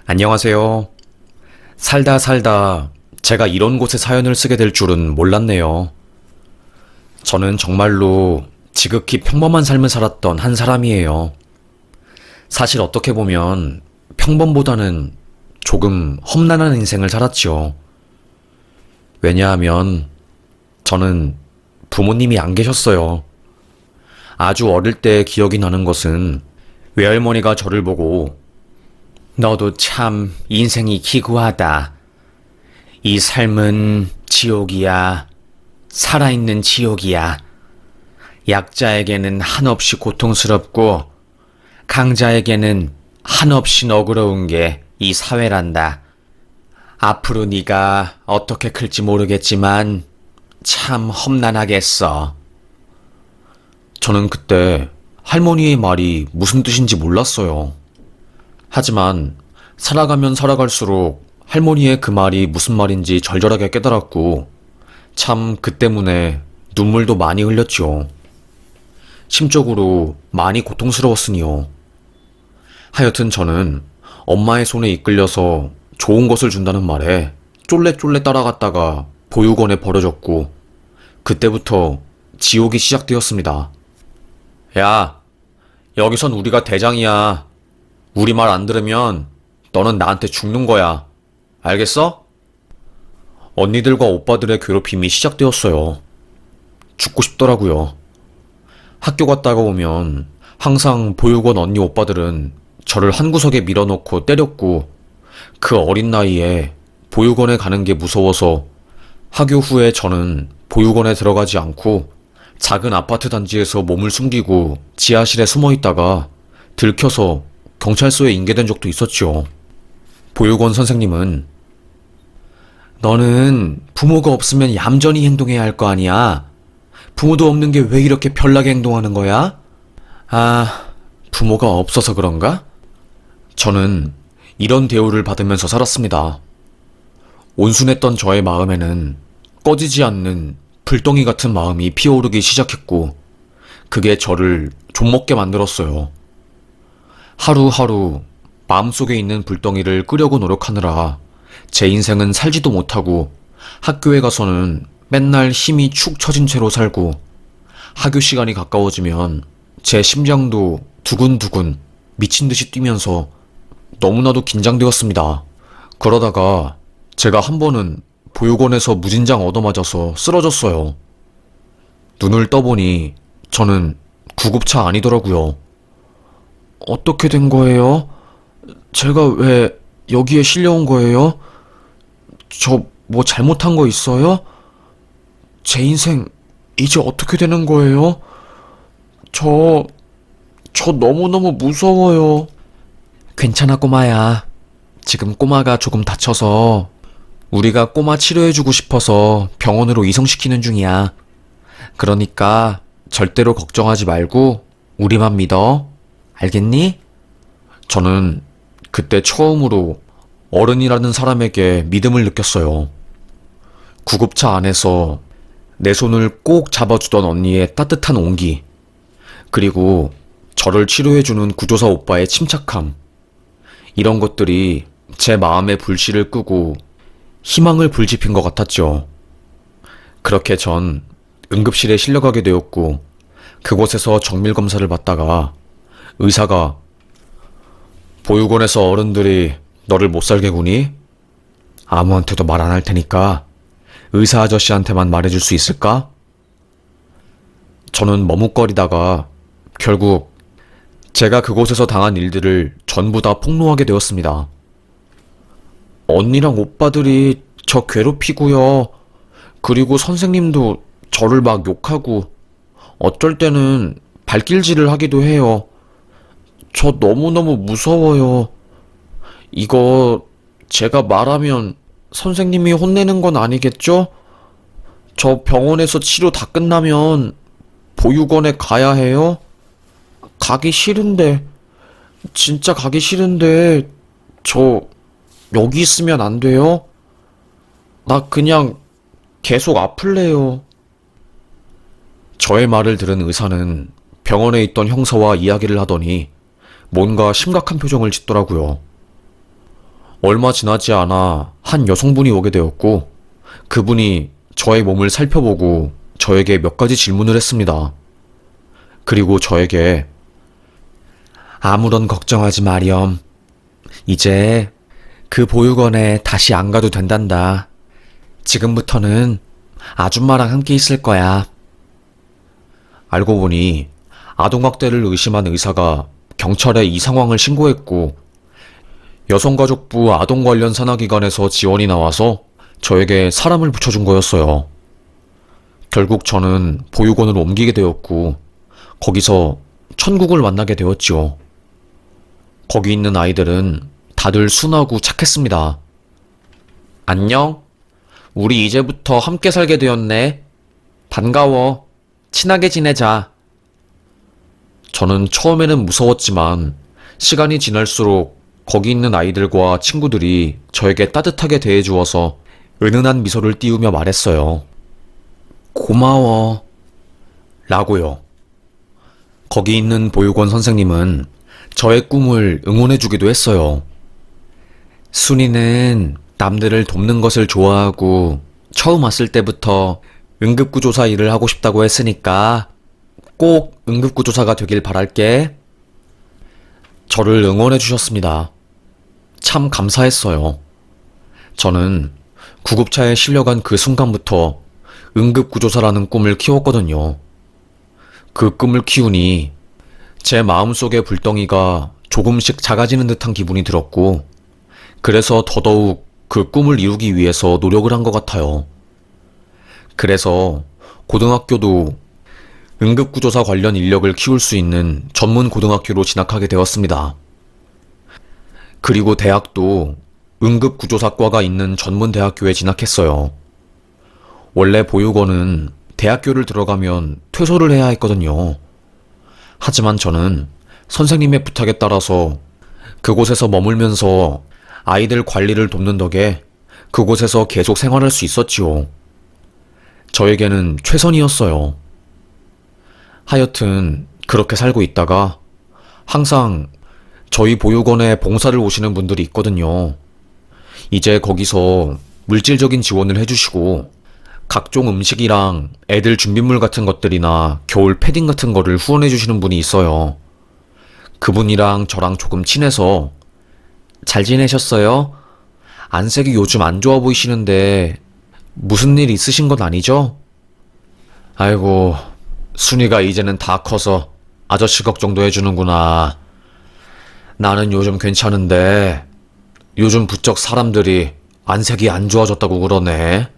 안녕하세요. 살다 살다 제가 이런 곳에 사연을 쓰게 될 줄은 몰랐네요. 저는 정말로 지극히 평범한 삶을 살았던 한 사람이에요. 사실 어떻게 보면 평범보다는 조금 험난한 인생을 살았지요. 왜냐하면 저는 부모님이 안 계셨어요. 아주 어릴 때 기억이 나는 것은 외할머니가 저를 보고 너도 참 인생이 기구하다. 이 삶은 지옥이야. 살아있는 지옥이야. 약자에게는 한없이 고통스럽고 강자에게는 한없이 너그러운 게 이 사회란다. 앞으로 네가 어떻게 클지 모르겠지만 참 험난하겠어. 저는 그때 할머니의 말이 무슨 뜻인지 몰랐어요. 하지만 살아가면 살아갈수록 할머니의 그 말이 무슨 말인지 절절하게 깨달았고 참 그 때문에 눈물도 많이 흘렸지요. 심적으로 많이 고통스러웠으니요. 하여튼 저는 엄마의 손에 이끌려서 좋은 것을 준다는 말에 쫄래쫄래 따라갔다가 보육원에 버려졌고 그때부터 지옥이 시작되었습니다. 야, 여기선 우리가 대장이야. 우리 말 안 들으면 너는 나한테 죽는 거야. 알겠어? 언니들과 오빠들의 괴롭힘이 시작되었어요. 죽고 싶더라고요. 학교 갔다가 오면 항상 보육원 언니 오빠들은 저를 한 구석에 밀어넣고 때렸고 그 어린 나이에 보육원에 가는 게 무서워서 학교 후에 저는 보육원에 들어가지 않고 작은 아파트 단지에서 몸을 숨기고 지하실에 숨어 있다가 들켜서 경찰서에 인계된 적도 있었죠. 보육원 선생님은 너는 부모가 없으면 얌전히 행동해야 할 거 아니야. 부모도 없는 게 왜 이렇게 별나게 행동하는 거야? 아, 부모가 없어서 그런가? 저는 이런 대우를 받으면서 살았습니다. 온순했던 저의 마음에는 꺼지지 않는 불덩이 같은 마음이 피어오르기 시작했고 그게 저를 좀먹게 만들었어요. 하루하루 마음속에 있는 불덩이를 끄려고 노력하느라 제 인생은 살지도 못하고 학교에 가서는 맨날 힘이 축 처진 채로 살고 학교 시간이 가까워지면 제 심장도 두근두근 미친 듯이 뛰면서 너무나도 긴장되었습니다. 그러다가 제가 한 번은 보육원에서 무진장 얻어맞아서 쓰러졌어요. 눈을 떠보니 저는 구급차 아니더라고요. 어떻게 된 거예요? 제가 왜 여기에 실려온 거예요? 저 뭐 잘못한 거 있어요? 제 인생 이제 어떻게 되는 거예요? 저 너무너무 무서워요. 괜찮아, 꼬마야. 지금 꼬마가 조금 다쳐서 우리가 꼬마 치료해주고 싶어서 병원으로 이송시키는 중이야. 그러니까 절대로 걱정하지 말고 우리만 믿어. 알겠니? 저는 그때 처음으로 어른이라는 사람에게 믿음을 느꼈어요. 구급차 안에서 내 손을 꼭 잡아주던 언니의 따뜻한 온기, 그리고 저를 치료해주는 구조사 오빠의 침착함, 이런 것들이 제 마음의 불씨를 끄고 희망을 불지핀 것 같았죠. 그렇게 전 응급실에 실려가게 되었고 그곳에서 정밀검사를 받다가 의사가 보육원에서 어른들이 너를 못 살게 구니? 아무한테도 말 안 할 테니까 의사 아저씨한테만 말해줄 수 있을까? 저는 머뭇거리다가 결국 제가 그곳에서 당한 일들을 전부 다 폭로하게 되었습니다. 언니랑 오빠들이 저 괴롭히고요. 그리고 선생님도 저를 막 욕하고 어쩔 때는 발길질을 하기도 해요. 저 너무너무 무서워요. 이거 제가 말하면 선생님이 혼내는 건 아니겠죠? 저 병원에서 치료 다 끝나면 보육원에 가야 해요? 가기 싫은데, 진짜 가기 싫은데, 저 여기 있으면 안 돼요? 나 그냥 계속 아플래요. 저의 말을 들은 의사는 병원에 있던 형사와 이야기를 하더니 뭔가 심각한 표정을 짓더라고요. 얼마 지나지 않아 한 여성분이 오게 되었고, 그분이 저의 몸을 살펴보고 저에게 몇 가지 질문을 했습니다. 그리고 저에게 아무런 걱정하지 마렴. 이제 그 보육원에 다시 안 가도 된단다. 지금부터는 아줌마랑 함께 있을 거야. 알고 보니 아동학대를 의심한 의사가 경찰에 이 상황을 신고했고, 여성가족부 아동 관련 산하기관에서 지원이 나와서 저에게 사람을 붙여준 거였어요. 결국 저는 보육원으로 옮기게 되었고, 거기서 천국을 만나게 되었지요. 거기 있는 아이들은 다들 순하고 착했습니다. 안녕? 우리 이제부터 함께 살게 되었네. 반가워. 친하게 지내자. 저는 처음에는 무서웠지만 시간이 지날수록 거기 있는 아이들과 친구들이 저에게 따뜻하게 대해주어서 은은한 미소를 띄우며 말했어요. 고마워. 라고요. 거기 있는 보육원 선생님은 저의 꿈을 응원해주기도 했어요. 순이는 남들을 돕는 것을 좋아하고 처음 왔을 때부터 응급구조사 일을 하고 싶다고 했으니까 꼭 응급구조사가 되길 바랄게. 저를 응원해 주셨습니다. 참 감사했어요. 저는 구급차에 실려간 그 순간부터 응급구조사라는 꿈을 키웠거든요. 그 꿈을 키우니 제 마음속의 불덩이가 조금씩 작아지는 듯한 기분이 들었고, 그래서 더더욱 그 꿈을 이루기 위해서 노력을 한 것 같아요. 그래서 고등학교도 응급구조사 관련 인력을 키울 수 있는 전문 고등학교로 진학하게 되었습니다. 그리고 대학도 응급구조사과가 있는 전문 대학교에 진학했어요. 원래 보육원은 대학교를 들어가면 퇴소를 해야 했거든요. 하지만 저는 선생님의 부탁에 따라서 그곳에서 머물면서 아이들 관리를 돕는 덕에 그곳에서 계속 생활할 수 있었지요. 저에게는 최선이었어요. 하여튼 그렇게 살고 있다가 항상 저희 보육원에 봉사를 오시는 분들이 있거든요. 이제 거기서 물질적인 지원을 해주시고 각종 음식이랑 애들 준비물 같은 것들이나 겨울 패딩 같은 거를 후원해 주시는 분이 있어요. 그분이랑 저랑 조금 친해서 잘 지내셨어요? 안색이 요즘 안 좋아 보이시는데 무슨 일 있으신 건 아니죠? 아이고, 순이가 이제는 다 커서 아저씨 걱정도 해주는구나. 나는 요즘 괜찮은데 요즘 부쩍 사람들이 안색이 안 좋아졌다고 그러네.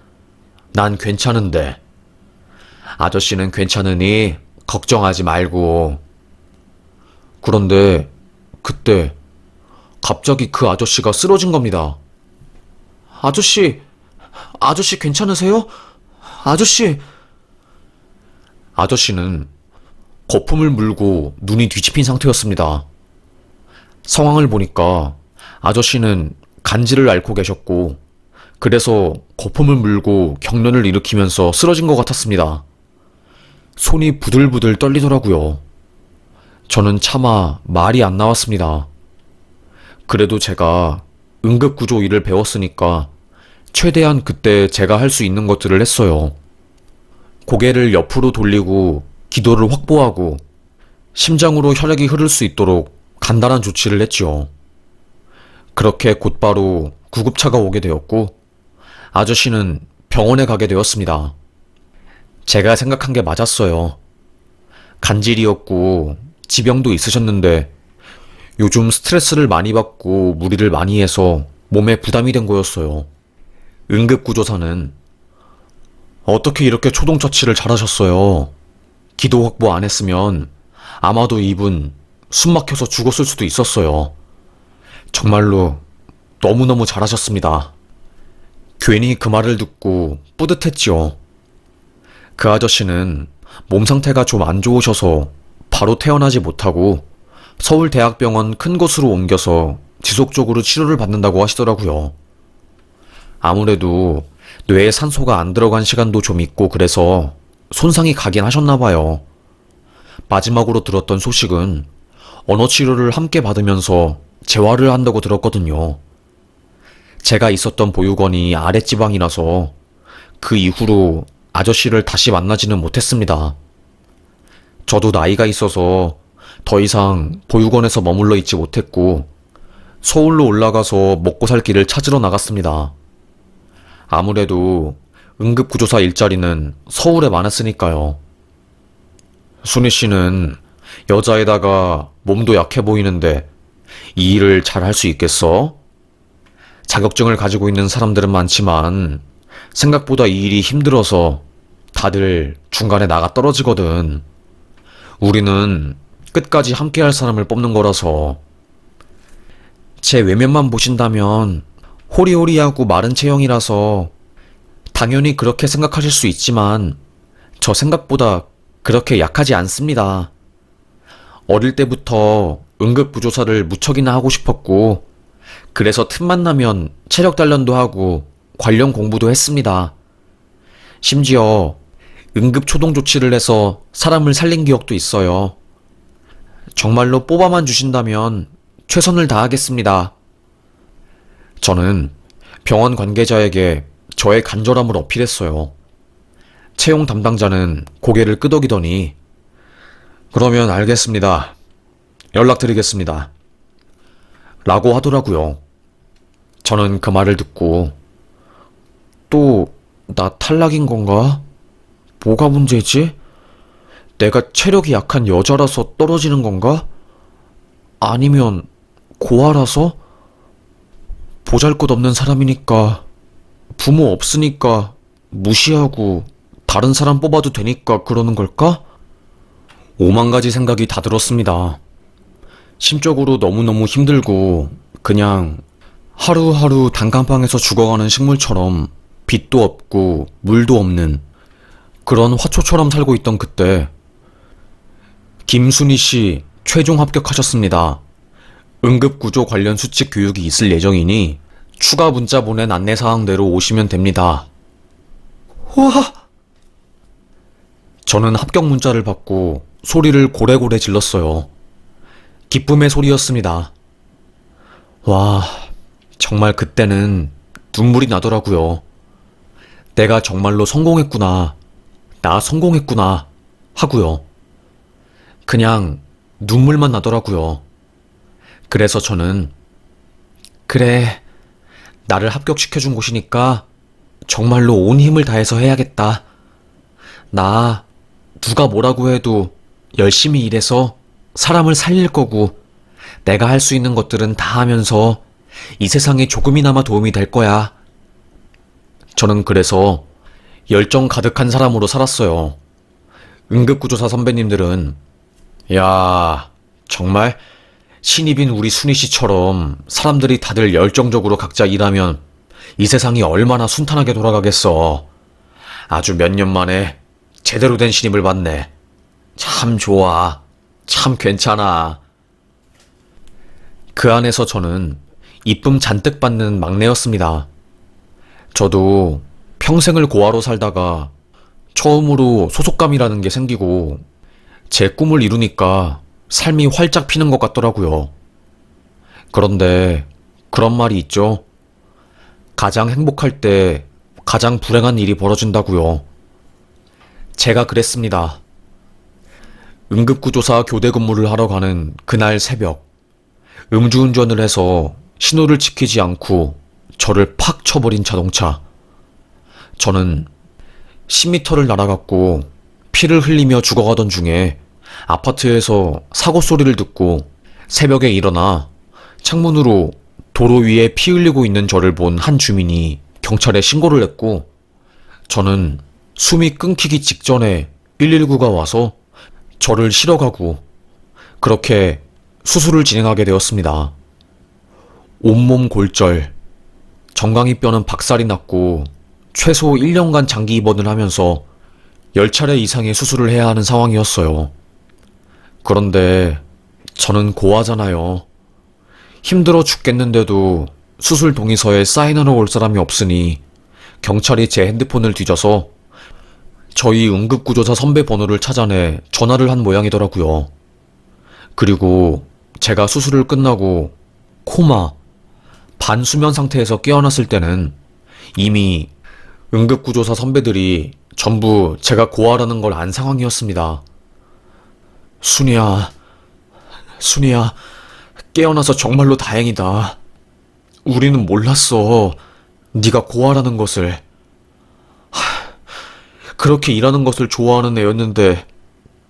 난 괜찮은데. 아저씨는 괜찮으니 걱정하지 말고. 그런데 그때 갑자기 그 아저씨가 쓰러진 겁니다. 아저씨 괜찮으세요? 아저씨. 아저씨는 거품을 물고 눈이 뒤집힌 상태였습니다. 상황을 보니까 아저씨는 간지를 앓고 계셨고, 그래서 거품을 물고 경련을 일으키면서 쓰러진 것 같았습니다. 손이 부들부들 떨리더라고요. 저는 차마 말이 안 나왔습니다. 그래도 제가 응급구조 일을 배웠으니까 최대한 그때 제가 할 수 있는 것들을 했어요. 고개를 옆으로 돌리고 기도를 확보하고 심장으로 혈액이 흐를 수 있도록 간단한 조치를 했지요. 그렇게 곧바로 구급차가 오게 되었고 아저씨는 병원에 가게 되었습니다. 제가 생각한 게 맞았어요. 간질이었고 지병도 있으셨는데 요즘 스트레스를 많이 받고 무리를 많이 해서 몸에 부담이 된 거였어요. 응급구조사는 어떻게 이렇게 초동처치를 잘하셨어요? 기도 확보 안 했으면 아마도 이분 숨 막혀서 죽었을 수도 있었어요. 정말로 너무너무 잘하셨습니다. 괜히 그 말을 듣고 뿌듯했지요. 그 아저씨는 몸 상태가 좀 안 좋으셔서 바로 퇴원하지 못하고 서울대학병원 큰 곳으로 옮겨서 지속적으로 치료를 받는다고 하시더라고요. 아무래도 뇌에 산소가 안 들어간 시간도 좀 있고 그래서 손상이 가긴 하셨나봐요. 마지막으로 들었던 소식은 언어치료를 함께 받으면서 재활을 한다고 들었거든요. 제가 있었던 보육원이 아랫지방이라서 그 이후로 아저씨를 다시 만나지는 못했습니다. 저도 나이가 있어서 더 이상 보육원에서 머물러 있지 못했고 서울로 올라가서 먹고 살 길을 찾으러 나갔습니다. 아무래도 응급구조사 일자리는 서울에 많았으니까요. 순희 씨는 여자에다가 몸도 약해 보이는데 이 일을 잘 할 수 있겠어? 자격증을 가지고 있는 사람들은 많지만 생각보다 이 일이 힘들어서 다들 중간에 나가 떨어지거든. 우리는 끝까지 함께 할 사람을 뽑는 거라서. 제 외면만 보신다면 호리호리하고 마른 체형이라서 당연히 그렇게 생각하실 수 있지만 저 생각보다 그렇게 약하지 않습니다. 어릴 때부터 응급구조사를 무척이나 하고 싶었고 그래서 틈만 나면 체력 단련도 하고 관련 공부도 했습니다. 심지어 응급 초동 조치를 해서 사람을 살린 기억도 있어요. 정말로 뽑아만 주신다면 최선을 다하겠습니다. 저는 병원 관계자에게 저의 간절함을 어필했어요. 채용 담당자는 고개를 끄덕이더니 그러면 알겠습니다. 연락드리겠습니다. 라고 하더라고요. 저는 그 말을 듣고 또 나 탈락인 건가? 뭐가 문제지? 내가 체력이 약한 여자라서 떨어지는 건가? 아니면 고아라서? 보잘것없는 사람이니까 부모 없으니까 무시하고 다른 사람 뽑아도 되니까 그러는 걸까? 오만 가지 생각이 다 들었습니다. 심적으로 너무너무 힘들고 그냥 하루하루 단칸방에서 죽어가는 식물처럼 빛도 없고 물도 없는 그런 화초처럼 살고 있던 그때 김순희 씨 최종 합격하셨습니다. 응급구조 관련 수칙 교육이 있을 예정이니 추가 문자 보낸 안내사항대로 오시면 됩니다. 와! 저는 합격 문자를 받고 소리를 고래고래 질렀어요. 기쁨의 소리였습니다. 와, 정말 그때는 눈물이 나더라고요. 내가 정말로 성공했구나. 나 성공했구나. 하고요. 그냥 눈물만 나더라고요. 그래서 저는 그래, 나를 합격시켜준 곳이니까 정말로 온 힘을 다해서 해야겠다. 나 누가 뭐라고 해도 열심히 일해서 사람을 살릴 거고 내가 할 수 있는 것들은 다 하면서 이 세상에 조금이나마 도움이 될 거야. 저는 그래서 열정 가득한 사람으로 살았어요. 응급구조사 선배님들은 야, 정말 신입인 우리 순희 씨처럼 사람들이 다들 열정적으로 각자 일하면 이 세상이 얼마나 순탄하게 돌아가겠어. 아주 몇 년 만에 제대로 된 신입을 받네. 참 좋아. 참 괜찮아. 그 안에서 저는 이쁨 잔뜩 받는 막내였습니다. 저도 평생을 고아로 살다가 처음으로 소속감이라는 게 생기고 제 꿈을 이루니까 삶이 활짝 피는 것 같더라고요. 그런데 그런 말이 있죠. 가장 행복할 때 가장 불행한 일이 벌어진다고요. 제가 그랬습니다. 응급구조사 교대 근무를 하러 가는 그날 새벽, 음주운전을 해서 신호를 지키지 않고 저를 팍 쳐버린 자동차. 저는 10m를 날아갔고 피를 흘리며 죽어가던 중에 아파트에서 사고 소리를 듣고 새벽에 일어나 창문으로 도로 위에 피 흘리고 있는 저를 본 한 주민이 경찰에 신고를 했고 저는 숨이 끊기기 직전에 119가 와서 저를 실어가고 그렇게 수술을 진행하게 되었습니다. 온몸 골절, 정강이뼈는 박살이 났고 최소 1년간 장기 입원을 하면서 10차례 이상의 수술을 해야 하는 상황이었어요. 그런데 저는 고아잖아요. 힘들어 죽겠는데도 수술 동의서에 사인하러 올 사람이 없으니 경찰이 제 핸드폰을 뒤져서 저희 응급구조사 선배 번호를 찾아내 전화를 한 모양이더라고요. 그리고 제가 수술을 끝나고 코마, 반수면 상태에서 깨어났을 때는 이미 응급구조사 선배들이 전부 제가 고아라는 걸 안 상황이었습니다. 순이야, 순이야, 깨어나서 정말로 다행이다. 우리는 몰랐어. 네가 고아라는 것을. 그렇게 일하는 것을 좋아하는 애였는데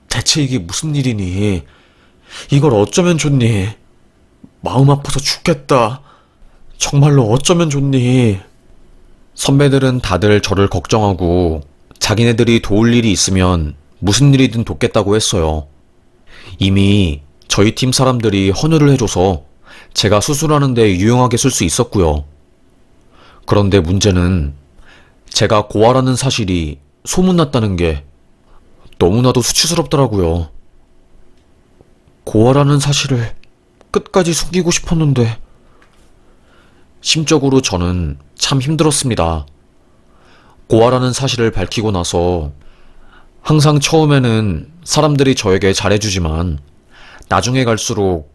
대체 이게 무슨 일이니? 이걸 어쩌면 좋니? 마음 아파서 죽겠다. 정말로 어쩌면 좋니? 선배들은 다들 저를 걱정하고 자기네들이 도울 일이 있으면 무슨 일이든 돕겠다고 했어요. 이미 저희 팀 사람들이 헌혈을 해줘서 제가 수술하는데 유용하게 쓸 수 있었고요. 그런데 문제는 제가 고아라는 사실이 소문났다는 게 너무나도 수치스럽더라고요. 고아라는 사실을 끝까지 숨기고 싶었는데 심적으로 저는 참 힘들었습니다. 고아라는 사실을 밝히고 나서 항상 처음에는 사람들이 저에게 잘해주지만 나중에 갈수록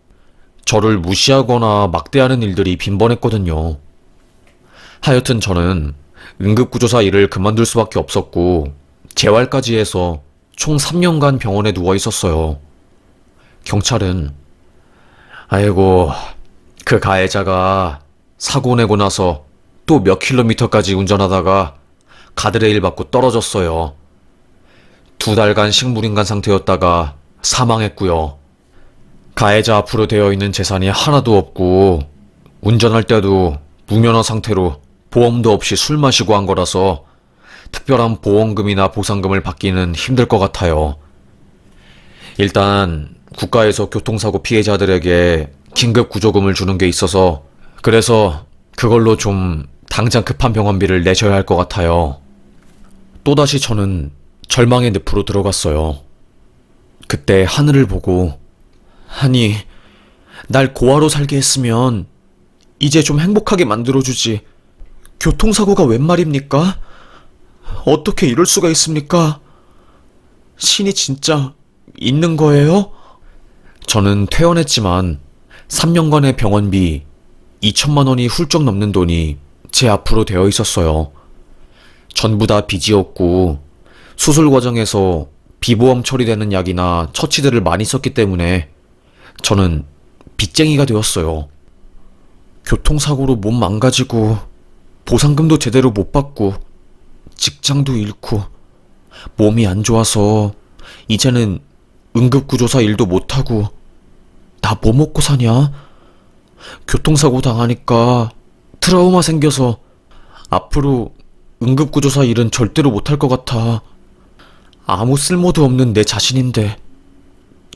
저를 무시하거나 막대하는 일들이 빈번했거든요. 하여튼 저는 응급구조사 일을 그만둘 수밖에 없었고 재활까지 해서 총 3년간 병원에 누워 있었어요. 경찰은 아이고 그 가해자가 사고 내고 나서 또 몇 킬로미터까지 운전하다가 가드레일 받고 떨어졌어요. 2달간 식물인간 상태였다가 사망했고요. 가해자 앞으로 되어 있는 재산이 하나도 없고 운전할 때도 무면허 상태로 보험도 없이 술 마시고 한 거라서 특별한 보험금이나 보상금을 받기는 힘들 것 같아요. 일단 국가에서 교통사고 피해자들에게 긴급 구조금을 주는 게 있어서 그래서 그걸로 좀 당장 급한 병원비를 내셔야 할 것 같아요. 또다시 저는 절망의 늪으로 들어갔어요. 그때 하늘을 보고 아니 날 고아로 살게 했으면 이제 좀 행복하게 만들어주지. 교통사고가 웬 말입니까? 어떻게 이럴 수가 있습니까? 신이 진짜 있는 거예요? 저는 퇴원했지만 3년간의 병원비 2천만 원이 훌쩍 넘는 돈이 제 앞으로 되어 있었어요. 전부 다 빚이었고 수술 과정에서 비보험 처리되는 약이나 처치들을 많이 썼기 때문에 저는 빚쟁이가 되었어요. 교통사고로 몸 망가지고 보상금도 제대로 못 받고 직장도 잃고 몸이 안 좋아서 이제는 응급구조사 일도 못하고 나 뭐 먹고 사냐? 교통사고 당하니까 트라우마 생겨서 앞으로 응급구조사 일은 절대로 못할 것 같아. 아무 쓸모도 없는 내 자신인데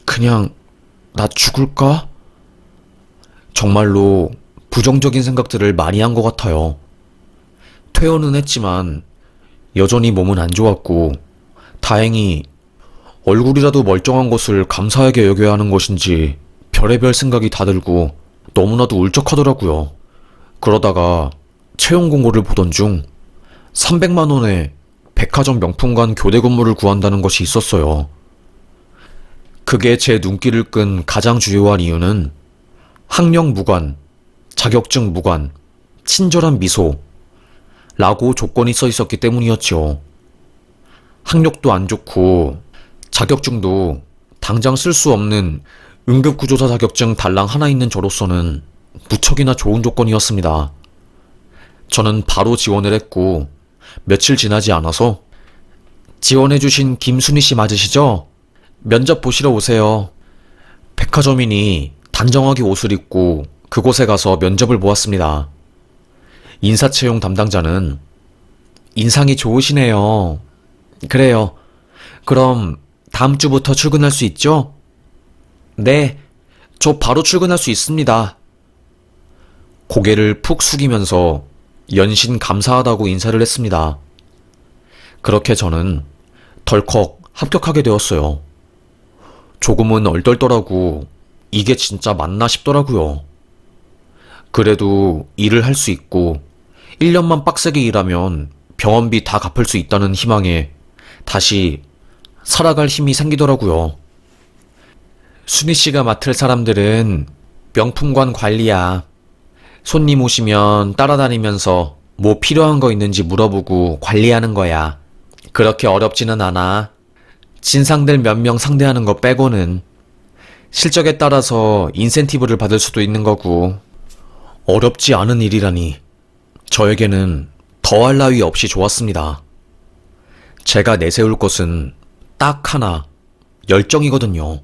그냥 나 죽을까? 정말로 부정적인 생각들을 많이 한 것 같아요. 퇴원은 했지만 여전히 몸은 안 좋았고 다행히 얼굴이라도 멀쩡한 것을 감사하게 여겨야 하는 것인지 별의별 생각이 다 들고 너무나도 울적하더라고요. 그러다가 채용 공고를 보던 중 300만 원에 백화점 명품관 교대 근무를 구한다는 것이 있었어요. 그게 제 눈길을 끈 가장 주요한 이유는 학력 무관, 자격증 무관, 친절한 미소 라고 조건이 써 있었기 때문이었죠. 학력도 안 좋고 자격증도 당장 쓸 수 없는 응급구조사 자격증 달랑 하나 있는 저로서는 무척이나 좋은 조건이었습니다. 저는 바로 지원을 했고 며칠 지나지 않아서 지원해주신 김순희 씨 맞으시죠? 면접 보시러 오세요. 백화점이니 단정하게 옷을 입고 그곳에 가서 면접을 보았습니다. 인사채용 담당자는 인상이 좋으시네요. 그래요. 그럼 다음 주부터 출근할 수 있죠? 네, 저 바로 출근할 수 있습니다. 고개를 푹 숙이면서 연신 감사하다고 인사를 했습니다. 그렇게 저는 덜컥 합격하게 되었어요. 조금은 얼떨떨하고 이게 진짜 맞나 싶더라고요. 그래도 일을 할 수 있고 1년만 빡세게 일하면 병원비 다 갚을 수 있다는 희망에 다시 살아갈 힘이 생기더라고요. 순희 씨가 맡을 사람들은 명품관 관리야. 손님 오시면 따라다니면서 뭐 필요한 거 있는지 물어보고 관리하는 거야. 그렇게 어렵지는 않아. 진상들 몇 명 상대하는 거 빼고는. 실적에 따라서 인센티브를 받을 수도 있는 거고. 어렵지 않은 일이라니 저에게는 더할 나위 없이 좋았습니다. 제가 내세울 것은 딱 하나, 열정이거든요.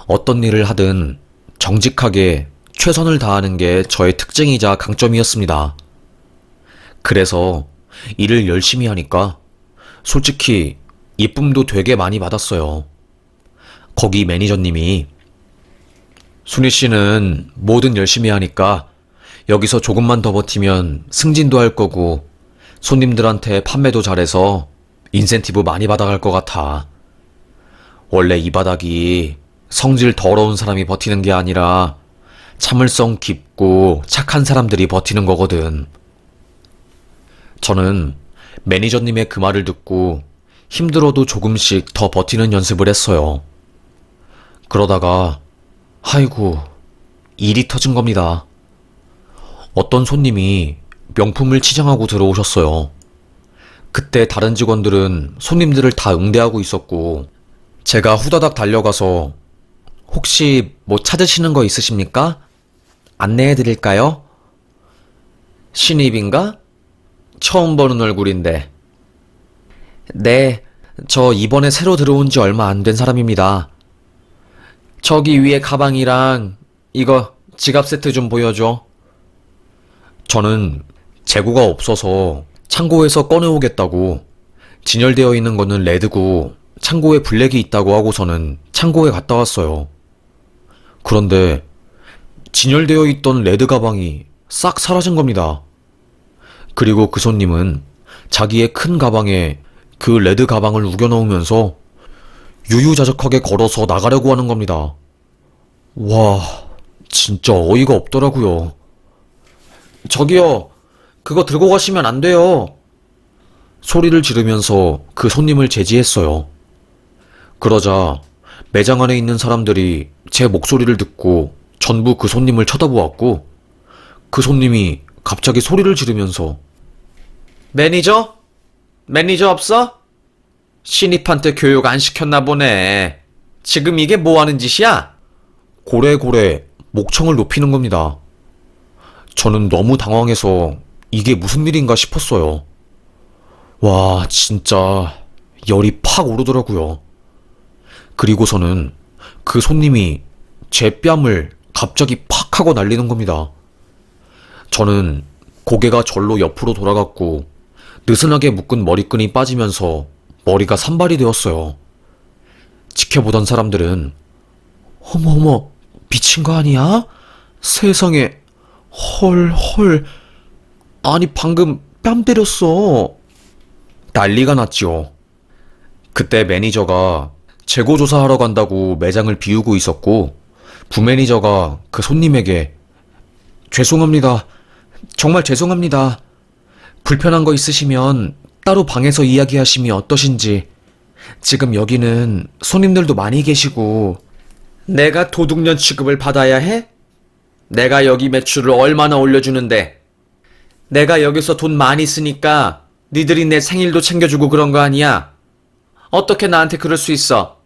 어떤 일을 하든 정직하게 최선을 다하는 게 저의 특징이자 강점이었습니다. 그래서 일을 열심히 하니까 솔직히 이쁨도 되게 많이 받았어요. 거기 매니저님이 순희 씨는 뭐든 열심히 하니까 여기서 조금만 더 버티면 승진도 할 거고 손님들한테 판매도 잘해서 인센티브 많이 받아갈 것 같아. 원래 이 바닥이 성질 더러운 사람이 버티는 게 아니라 참을성 깊고 착한 사람들이 버티는 거거든. 저는 매니저님의 그 말을 듣고 힘들어도 조금씩 더 버티는 연습을 했어요. 그러다가 아이고 일이 터진 겁니다. 어떤 손님이 명품을 치장하고 들어오셨어요. 그때 다른 직원들은 손님들을 다 응대하고 있었고 제가 후다닥 달려가서 혹시 뭐 찾으시는 거 있으십니까? 안내해 드릴까요? 신입인가? 처음 보는 얼굴인데. 네, 저 이번에 새로 들어온 지 얼마 안 된 사람입니다. 저기 위에 가방이랑 이거 지갑 세트 좀 보여줘. 저는 재고가 없어서 창고에서 꺼내오겠다고 진열되어 있는 거는 레드고 창고에 블랙이 있다고 하고서는 창고에 갔다 왔어요. 그런데 진열되어 있던 레드 가방이 싹 사라진 겁니다. 그리고 그 손님은 자기의 큰 가방에 그 레드 가방을 우겨넣으면서 유유자적하게 걸어서 나가려고 하는 겁니다. 와, 진짜 어이가 없더라고요. 저기요, 그거 들고 가시면 안 돼요. 소리를 지르면서 그 손님을 제지했어요. 그러자 매장 안에 있는 사람들이 제 목소리를 듣고 전부 그 손님을 쳐다보았고 그 손님이 갑자기 소리를 지르면서 매니저? 매니저 없어? 신입한테 교육 안 시켰나 보네. 지금 이게 뭐 하는 짓이야? 고래고래 목청을 높이는 겁니다. 저는 너무 당황해서 이게 무슨 일인가 싶었어요. 와, 진짜 열이 팍 오르더라고요. 그리고서는 그 손님이 제 뺨을 갑자기 팍 하고 날리는 겁니다. 저는 고개가 절로 옆으로 돌아갔고 느슨하게 묶은 머리끈이 빠지면서 머리가 산발이 되었어요. 지켜보던 사람들은 어머 미친 거 아니야? 세상에 헐 아니 방금 뺨 때렸어. 난리가 났지요. 그때 매니저가 재고 조사하러 간다고 매장을 비우고 있었고 부매니저가 그 손님에게 죄송합니다. 정말 죄송합니다. 불편한 거 있으시면 따로 방에서 이야기하시면 어떠신지. 지금 여기는 손님들도 많이 계시고. 내가 도둑년 취급을 받아야 해? 내가 여기 매출을 얼마나 올려주는데. 내가 여기서 돈 많이 쓰니까 니들이 내 생일도 챙겨주고 그런 거 아니야? 어떻게 나한테 그럴 수 있어?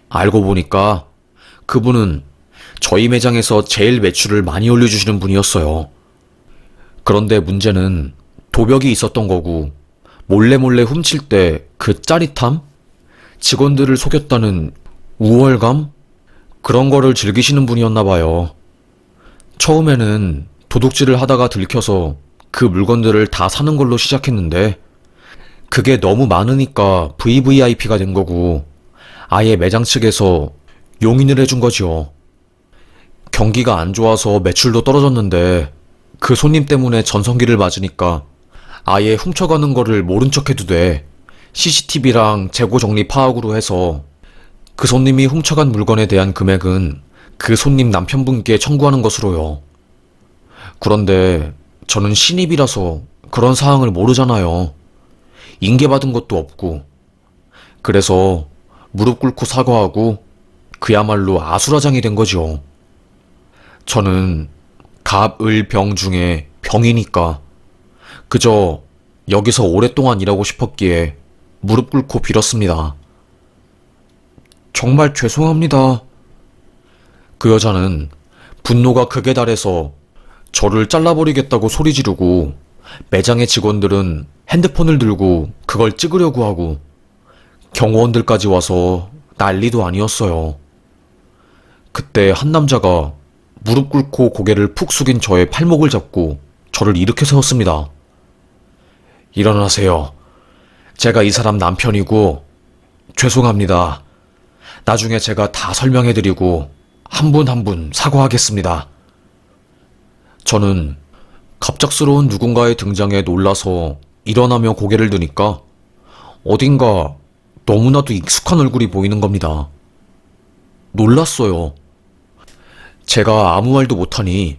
알고 보니까 그분은 저희 매장에서 제일 매출을 많이 올려주시는 분이었어요. 그런데 문제는 도벽이 있었던 거고 몰래 훔칠 때 그 짜릿함? 직원들을 속였다는 우월감? 그런 거를 즐기시는 분이었나 봐요. 처음에는 도둑질을 하다가 들켜서 그 물건들을 다 사는 걸로 시작했는데 그게 너무 많으니까 VVIP가 된 거고 아예 매장 측에서 용인을 해준 거지요. 경기가 안 좋아서 매출도 떨어졌는데 그 손님 때문에 전성기를 맞으니까 아예 훔쳐가는 거를 모른 척 해도 돼. CCTV랑 재고 정리 파악으로 해서 그 손님이 훔쳐간 물건에 대한 금액은 그 손님 남편분께 청구하는 것으로요. 그런데 저는 신입이라서 그런 사항을 모르잖아요. 인계받은 것도 없고. 그래서 무릎 꿇고 사과하고 그야말로 아수라장이 된 거죠. 저는 갑, 을, 병 중에 병이니까 그저 여기서 오랫동안 일하고 싶었기에 무릎 꿇고 빌었습니다. 정말 죄송합니다. 그 여자는 분노가 극에 달해서 저를 잘라버리겠다고 소리 지르고 매장의 직원들은 핸드폰을 들고 그걸 찍으려고 하고 경호원들까지 와서 난리도 아니었어요. 그때 한 남자가 무릎 꿇고 고개를 푹 숙인 저의 팔목을 잡고 저를 일으켜 세웠습니다. 일어나세요. 제가 이 사람 남편이고 죄송합니다. 나중에 제가 다 설명해드리고 한 분 한 분 사과하겠습니다. 저는 갑작스러운 누군가의 등장에 놀라서 일어나며 고개를 드니까 어딘가 너무나도 익숙한 얼굴이 보이는 겁니다. 놀랐어요. 제가 아무 말도 못하니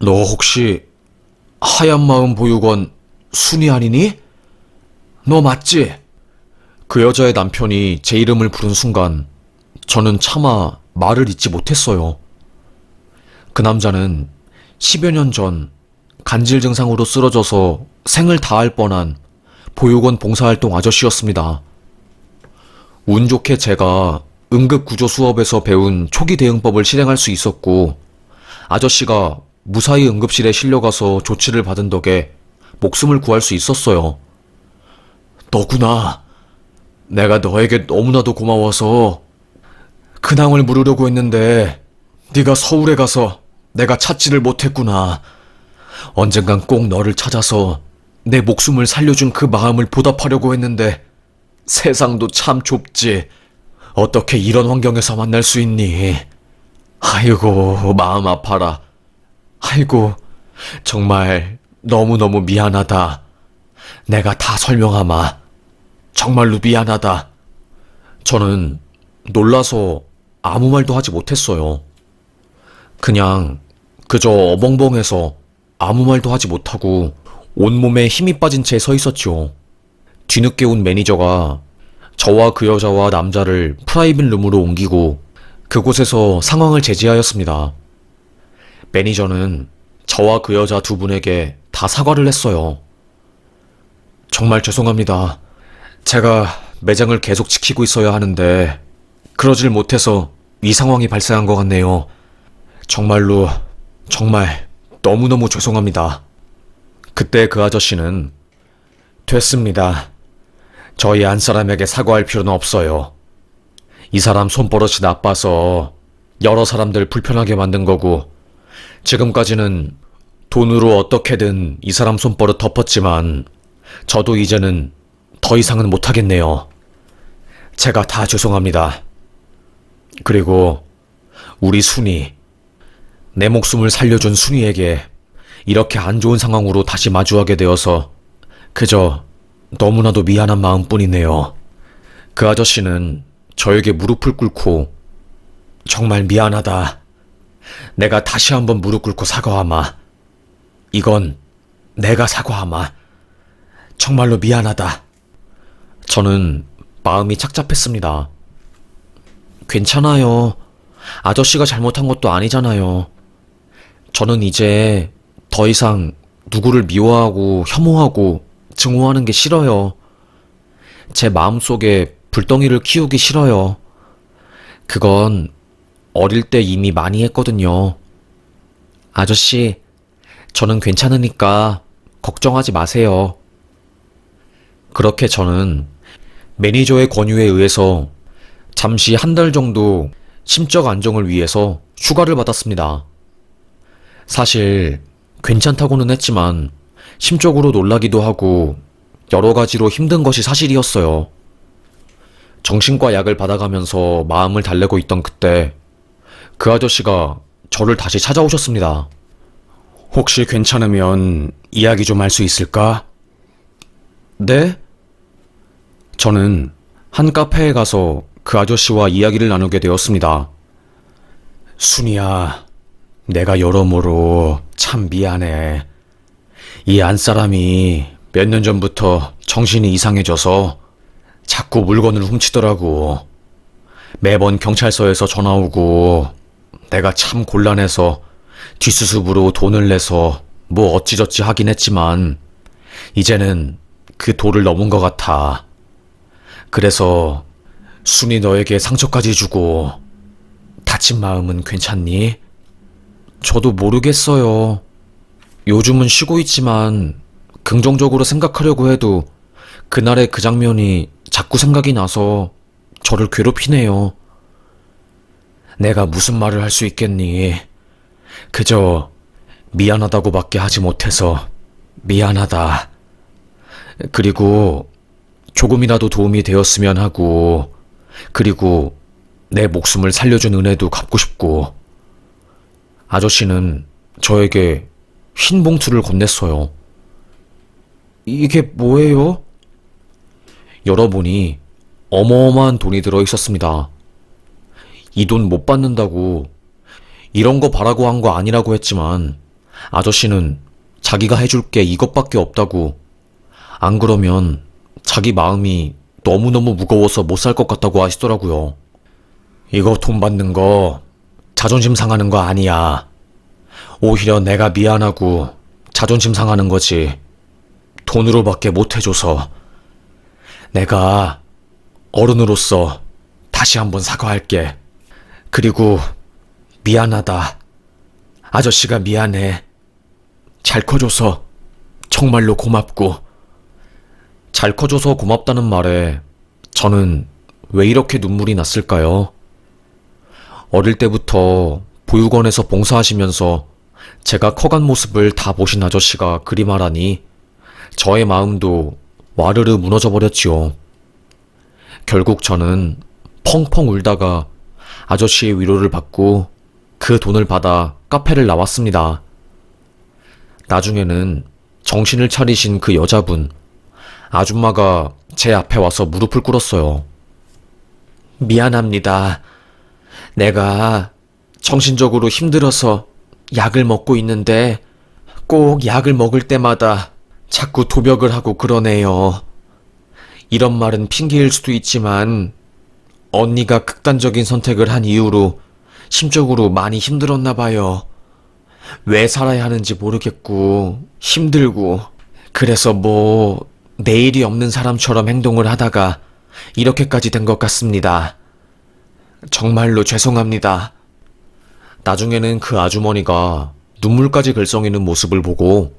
너 혹시 하얀 마음 보육원 순이 아니니? 너 맞지? 그 여자의 남편이 제 이름을 부른 순간 저는 차마 말을 잇지 못했어요. 그 남자는 10여 년 전 간질 증상으로 쓰러져서 생을 다할 뻔한 보육원 봉사활동 아저씨였습니다. 운 좋게 제가 응급구조 수업에서 배운 초기 대응법을 실행할 수 있었고 아저씨가 무사히 응급실에 실려가서 조치를 받은 덕에 목숨을 구할 수 있었어요. 너구나. 내가 너에게 너무나도 고마워서 근황을 물으려고 했는데 네가 서울에 가서 내가 찾지를 못했구나. 언젠간 꼭 너를 찾아서 내 목숨을 살려준 그 마음을 보답하려고 했는데 세상도 참 좁지. 어떻게 이런 환경에서 만날 수 있니? 아이고, 마음 아파라. 아이고, 정말 너무너무 미안하다. 내가 다 설명하마. 정말로 미안하다. 저는 놀라서 아무 말도 하지 못했어요. 그냥 그저 어벙벙해서 아무 말도 하지 못하고 온몸에 힘이 빠진 채 서 있었죠. 뒤늦게 온 매니저가 저와 그 여자와 남자를 프라이빗 룸으로 옮기고 그곳에서 상황을 제지하였습니다. 매니저는 저와 그 여자 두 분에게 다 사과를 했어요. 정말 죄송합니다. 제가 매장을 계속 지키고 있어야 하는데 그러질 못해서 이 상황이 발생한 것 같네요. 정말로 정말 너무너무 죄송합니다. 그때 그 아저씨는 됐습니다. 저희 한 사람에게 사과할 필요는 없어요. 이 사람 손버릇이 나빠서 여러 사람들 불편하게 만든 거고 지금까지는 돈으로 어떻게든 이 사람 손버릇 덮었지만 저도 이제는 더 이상은 못하겠네요. 제가 다 죄송합니다. 그리고 우리 순이, 내 목숨을 살려준 순이에게 이렇게 안 좋은 상황으로 다시 마주하게 되어서 그저 너무나도 미안한 마음뿐이네요. 그 아저씨는 저에게 무릎을 꿇고 정말 미안하다. 내가 다시 한번 무릎 꿇고 사과하마. 이건 내가 사과하마. 정말로 미안하다. 저는 마음이 착잡했습니다. 괜찮아요. 아저씨가 잘못한 것도 아니잖아요. 저는 이제 더 이상 누구를 미워하고 혐오하고 증오하는 게 싫어요. 제 마음속에 불덩이를 키우기 싫어요. 그건 어릴 때 이미 많이 했거든요. 아저씨, 저는 괜찮으니까 걱정하지 마세요. 그렇게 저는 매니저의 권유에 의해서 잠시 한 달 정도 심적 안정을 위해서 휴가를 받았습니다. 사실 괜찮다고는 했지만 심적으로 놀라기도 하고 여러 가지로 힘든 것이 사실이었어요. 정신과 약을 받아가면서 마음을 달래고 있던 그때 그 아저씨가 저를 다시 찾아오셨습니다. 혹시 괜찮으면 이야기 좀 할 수 있을까? 네? 저는 한 카페에 가서 그 아저씨와 이야기를 나누게 되었습니다. 순이야, 내가 여러모로 참 미안해. 이 안사람이 몇 년 전부터 정신이 이상해져서 자꾸 물건을 훔치더라고. 매번 경찰서에서 전화 오고 내가 참 곤란해서 뒷수습으로 돈을 내서 뭐 어찌저찌 하긴 했지만 이제는 그 도를 넘은 것 같아. 그래서 순이 너에게 상처까지 주고 다친 마음은 괜찮니? 저도 모르겠어요. 요즘은 쉬고 있지만 긍정적으로 생각하려고 해도 그날의 그 장면이 자꾸 생각이 나서 저를 괴롭히네요. 내가 무슨 말을 할 수 있겠니? 그저 미안하다고밖에 하지 못해서 미안하다. 그리고 조금이라도 도움이 되었으면 하고, 그리고 내 목숨을 살려준 은혜도 갚고 싶고. 아저씨는 저에게 흰 봉투를 건넸어요. 이게 뭐예요? 열어보니 어마어마한 돈이 들어 있었습니다. 이 돈 못 받는다고 이런 거 바라고 한 거 아니라고 했지만 아저씨는 자기가 해줄 게 이것밖에 없다고, 안 그러면 자기 마음이 너무너무 무거워서 못 살 것 같다고 하시더라고요. 이거 돈 받는 거 자존심 상하는 거 아니야. 오히려 내가 미안하고 자존심 상하는 거지. 돈으로밖에 못 해줘서. 내가 어른으로서 다시 한번 사과할게. 그리고 미안하다. 아저씨가 미안해. 잘 커줘서 정말로 고맙고. 잘 커줘서 고맙다는 말에 저는 왜 이렇게 눈물이 났을까요? 어릴 때부터 보육원에서 봉사하시면서 제가 커간 모습을 다 보신 아저씨가 그리 말하니 저의 마음도 와르르 무너져 버렸지요. 결국 저는 펑펑 울다가 아저씨의 위로를 받고 그 돈을 받아 카페를 나왔습니다. 나중에는 정신을 차리신 그 여자분, 아줌마가 제 앞에 와서 무릎을 꿇었어요. 미안합니다. 내가 정신적으로 힘들어서 약을 먹고 있는데 꼭 약을 먹을 때마다 자꾸 도벽을 하고 그러네요. 이런 말은 핑계일 수도 있지만 언니가 극단적인 선택을 한 이후로 심적으로 많이 힘들었나 봐요. 왜 살아야 하는지 모르겠고 힘들고, 그래서 뭐 내일이 없는 사람처럼 행동을 하다가 이렇게까지 된 것 같습니다. 정말로 죄송합니다. 나중에는 그 아주머니가 눈물까지 글썽이는 모습을 보고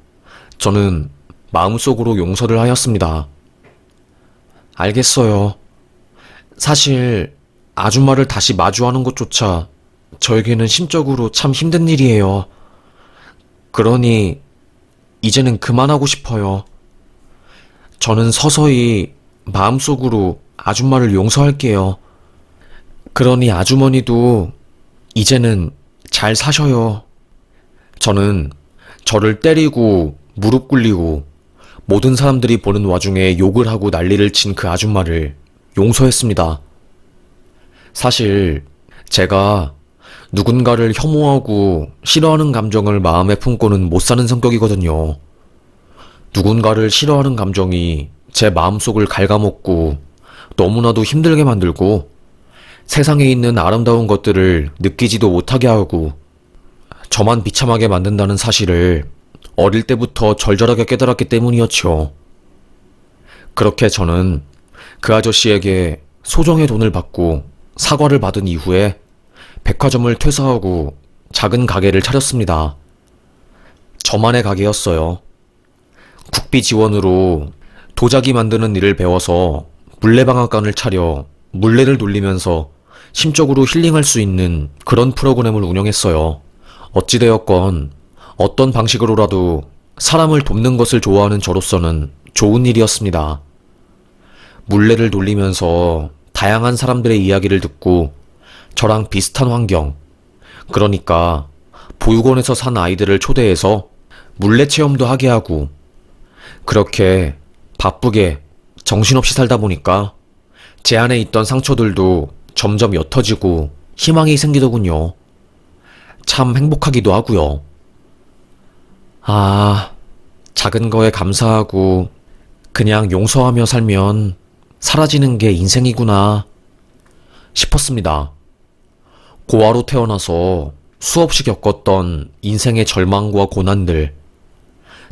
저는 마음속으로 용서를 하였습니다. 알겠어요. 사실 아줌마를 다시 마주하는 것조차 저에게는 심적으로 참 힘든 일이에요. 그러니 이제는 그만하고 싶어요. 저는 서서히 마음속으로 아줌마를 용서할게요. 그러니 아주머니도 이제는 잘 사셔요. 저는 저를 때리고 무릎 꿇리고 모든 사람들이 보는 와중에 욕을 하고 난리를 친 그 아줌마를 용서했습니다. 사실 제가 누군가를 혐오하고 싫어하는 감정을 마음에 품고는 못 사는 성격이거든요. 누군가를 싫어하는 감정이 제 마음속을 갉아먹고 너무나도 힘들게 만들고 세상에 있는 아름다운 것들을 느끼지도 못하게 하고 저만 비참하게 만든다는 사실을 어릴 때부터 절절하게 깨달았기 때문이었죠. 그렇게 저는 그 아저씨에게 소정의 돈을 받고 사과를 받은 이후에 백화점을 퇴사하고 작은 가게를 차렸습니다. 저만의 가게였어요. 국비 지원으로 도자기 만드는 일을 배워서 물레방앗간을 차려 물레를 돌리면서 심적으로 힐링할 수 있는 그런 프로그램을 운영했어요. 어찌되었건 어떤 방식으로라도 사람을 돕는 것을 좋아하는 저로서는 좋은 일이었습니다. 물레를 돌리면서 다양한 사람들의 이야기를 듣고 저랑 비슷한 환경, 그러니까 보육원에서 산 아이들을 초대해서 물레 체험도 하게 하고, 그렇게 바쁘게 정신없이 살다 보니까 제 안에 있던 상처들도 점점 옅어지고 희망이 생기더군요. 참 행복하기도 하고요. 아, 작은 거에 감사하고 그냥 용서하며 살면 사라지는 게 인생이구나 싶었습니다. 고아로 태어나서 수없이 겪었던 인생의 절망과 고난들,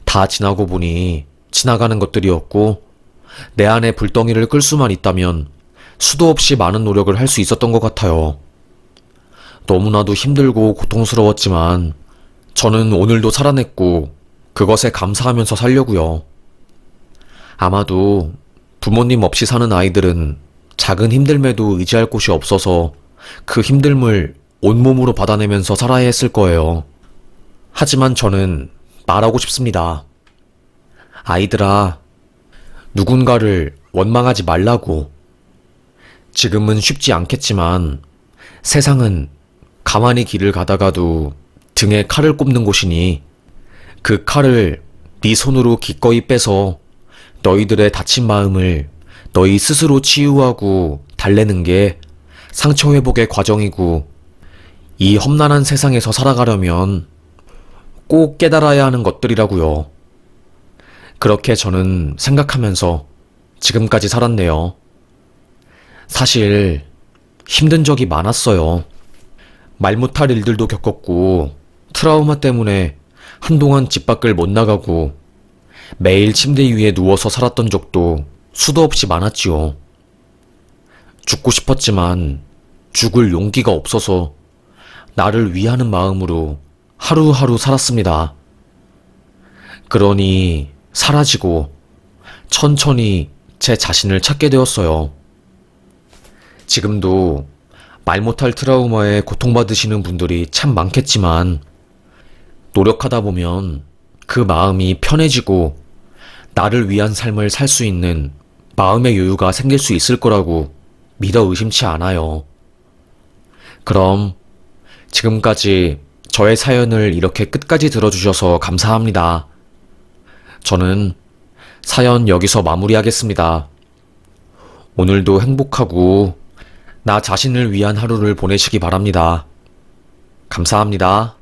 다 지나고 보니 지나가는 것들이었고, 내 안에 불덩이를 끌 수만 있다면 수도 없이 많은 노력을 할 수 있었던 것 같아요. 너무나도 힘들고 고통스러웠지만 저는 오늘도 살아냈고 그것에 감사하면서 살려고요. 아마도 부모님 없이 사는 아이들은 작은 힘듦에도 의지할 곳이 없어서 그 힘듦을 온몸으로 받아내면서 살아야 했을 거예요. 하지만 저는 말하고 싶습니다. 아이들아, 누군가를 원망하지 말라고. 지금은 쉽지 않겠지만 세상은 가만히 길을 가다가도 등에 칼을 꼽는 곳이니 그 칼을 네 손으로 기꺼이 빼서 너희들의 다친 마음을 너희 스스로 치유하고 달래는 게 상처 회복의 과정이고, 이 험난한 세상에서 살아가려면 꼭 깨달아야 하는 것들이라고요. 그렇게 저는 생각하면서 지금까지 살았네요. 사실 힘든 적이 많았어요. 말 못할 일들도 겪었고, 트라우마 때문에 한동안 집 밖을 못 나가고 매일 침대 위에 누워서 살았던 적도 수도 없이 많았지요. 죽고 싶었지만 죽을 용기가 없어서 나를 위하는 마음으로 하루하루 살았습니다. 그러니 사라지고 천천히 제 자신을 찾게 되었어요. 지금도 말 못할 트라우마에 고통받으시는 분들이 참 많겠지만, 노력하다 보면 그 마음이 편해지고 나를 위한 삶을 살 수 있는 마음의 여유가 생길 수 있을 거라고 믿어 의심치 않아요. 그럼 지금까지 저의 사연을 이렇게 끝까지 들어주셔서 감사합니다. 저는 사연 여기서 마무리하겠습니다. 오늘도 행복하고 나 자신을 위한 하루를 보내시기 바랍니다. 감사합니다.